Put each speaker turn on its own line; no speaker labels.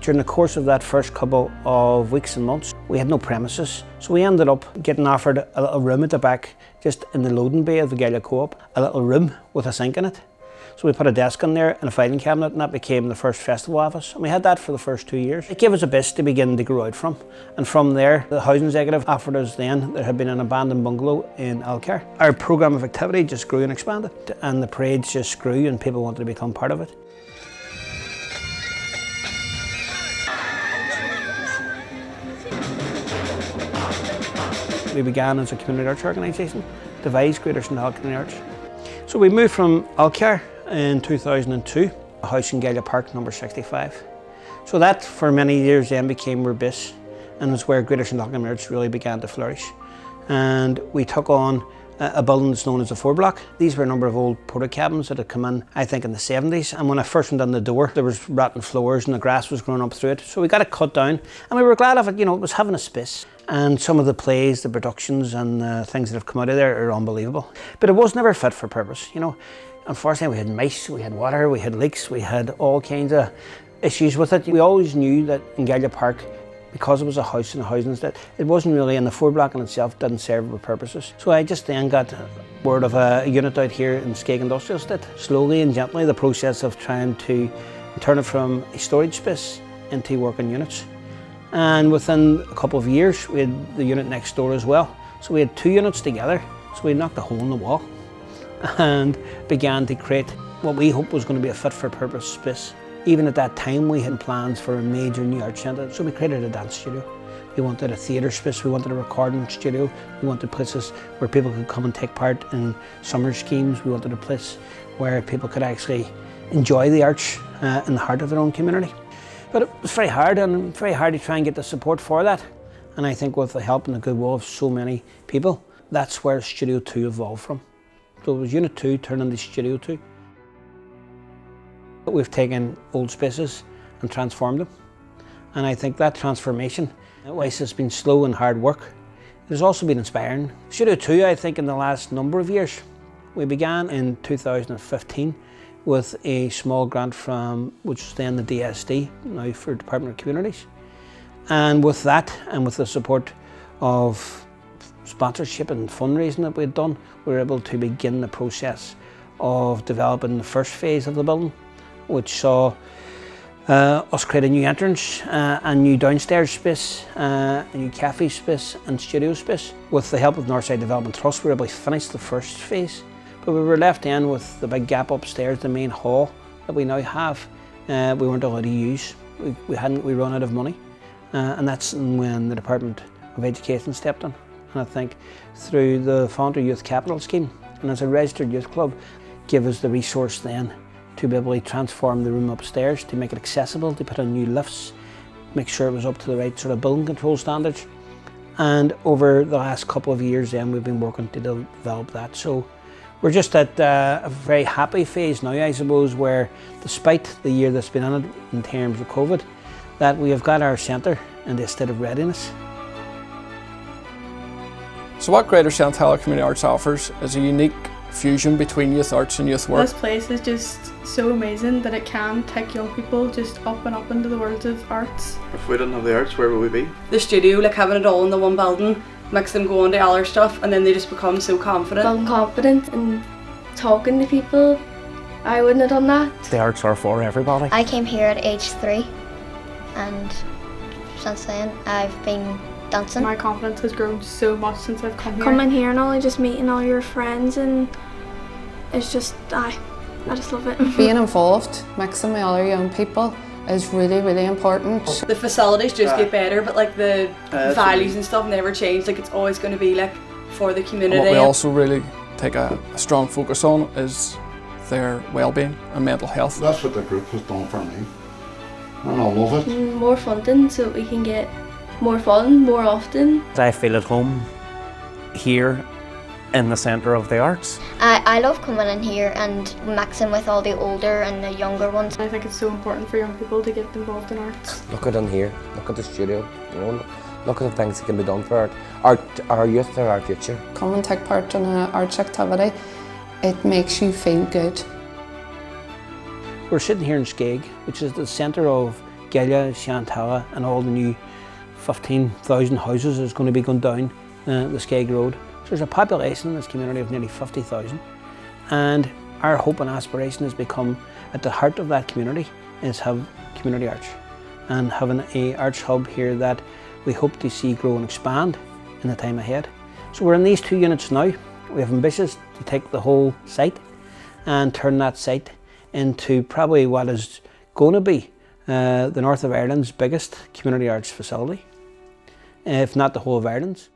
During the course of that first couple of weeks and months, we had no premises, so we ended up getting offered a little room at the back, just in the loading bay of the Gaelic Co-op, a little room with a sink in it. So we put a desk in there and a filing cabinet, and that became the first festival office. And we had that for the first 2 years. It gave us a base to begin to grow out from. And from there, the housing executive offered us then, there had been an abandoned bungalow in Alcar. Our programme of activity just grew and expanded, and the parades just grew and people wanted to become part of it. We began as a community arts organisation, devise Greater Shantallow Community Arts. So we moved from Alcar in 2002, a house in Gaelic Park, number 65. So that for many years then became our base, and was where Greater Shantallow Community Arts really began to flourish. And we took on a building that's known as the 4 Block. These were a number of old porta cabins that had come in, I think, in the 70s. And when I first went in the door, there was rotten floors and the grass was growing up through it. So we got it cut down, and we were glad of it. You know, it was having a space. And some of the plays, the productions and things that have come out of there are unbelievable. But it was never fit for purpose, you know. Unfortunately, we had mice, we had water, we had leaks, we had all kinds of issues with it. We always knew that in Gaelic Park, because it was a house and a housing estate, it wasn't really, and the 4 Block in itself didn't serve the purposes. So I just then got word of a unit out here in Skeg Industrial Estate. Slowly and gently, the process of trying to turn it from a storage space into working units. And within a couple of years, we had the unit next door as well. So we had 2 units together. So we knocked a hole in the wall and began to create what we hoped was going to be a fit for purpose space. Even at that time, we had plans for a major new art centre. So we created a dance studio. We wanted a theatre space, we wanted a recording studio, we wanted places where people could come and take part in summer schemes. We wanted a place where people could actually enjoy the arts in the heart of their own community. But it was very hard, and very hard to try and get the support for that. And I think with the help and the goodwill of so many people, that's where Studio 2 evolved from. So it was Unit 2 turned into Studio 2. We've taken old spaces and transformed them. And I think that transformation, whilst it's been slow and hard work, it has also been inspiring. Studio 2, I think in the last number of years, we began in 2015 with a small grant from, which was then the DSD, now for Department of Communities. And with that, and with the support of sponsorship and fundraising that we had done, we were able to begin the process of developing the first phase of the building, which saw us create a new entrance, a new downstairs space, a new cafe space and studio space. With the help of Northside Development Trust, we were able to finish the first phase. But we were left in with the big gap upstairs, the main hall that we now have. We weren't allowed to use. We run out of money. And that's when the Department of Education stepped in. And I think through the Founder Youth Capital Scheme, and as a registered youth club, gave us the resource then to be able to transform the room upstairs, to make it accessible, to put in new lifts, make sure it was up to the right sort of building control standards. And over the last couple of years then, we've been working to develop that. So we're just at a very happy phase now, I suppose, where despite the year that's been in it in terms of COVID, that we have got our centre in the state of readiness.
So what Greater Shantallow Community Arts offers is a unique fusion between youth arts and youth work.
This place is just so amazing that it can take young people just up and up into the world of arts.
If we didn't have the arts, where would we be?
The studio, like having it all in the one building, makes them go on to other stuff, and then they just become so confident.
I'm confident in talking to people. I wouldn't have done that.
The arts are for everybody.
I came here at age 3, and since then I've been dancing.
My confidence has grown so much since I've come here.
Coming here and all, just meeting all your friends, and it's just, I just love it.
Being involved, mixing with other young people is really, really important.
The facilities just get better, but like the values and stuff never change. Like it's always going to be like for the community.
And what we also really take a strong focus on is their well-being and mental health.
That's what the group has done for me, and I love it.
More funding so that we can get more fun more often.
I feel at home here in the centre of the arts.
I love coming in here and mixing with all the older and the younger ones.
I think it's so important for young people to get involved in arts.
Look at in here, look at the studio, you know, look at the things that can be done for art. Our youth are our future.
Come and take part in an arts activity, it makes you feel good.
We're sitting here in Skeg, which is the centre of Galia, Shantallow and all the new 15,000 houses is going to be going down the Skeg Road. So there's a population in this community of nearly 50,000, and our hope and aspiration has become at the heart of that community is have community arts and having a arts hub here that we hope to see grow and expand in the time ahead. So we're in these 2 units now. We have ambitions to take the whole site and turn that site into probably what is going to be the north of Ireland's biggest community arts facility, if not the whole of Ireland's.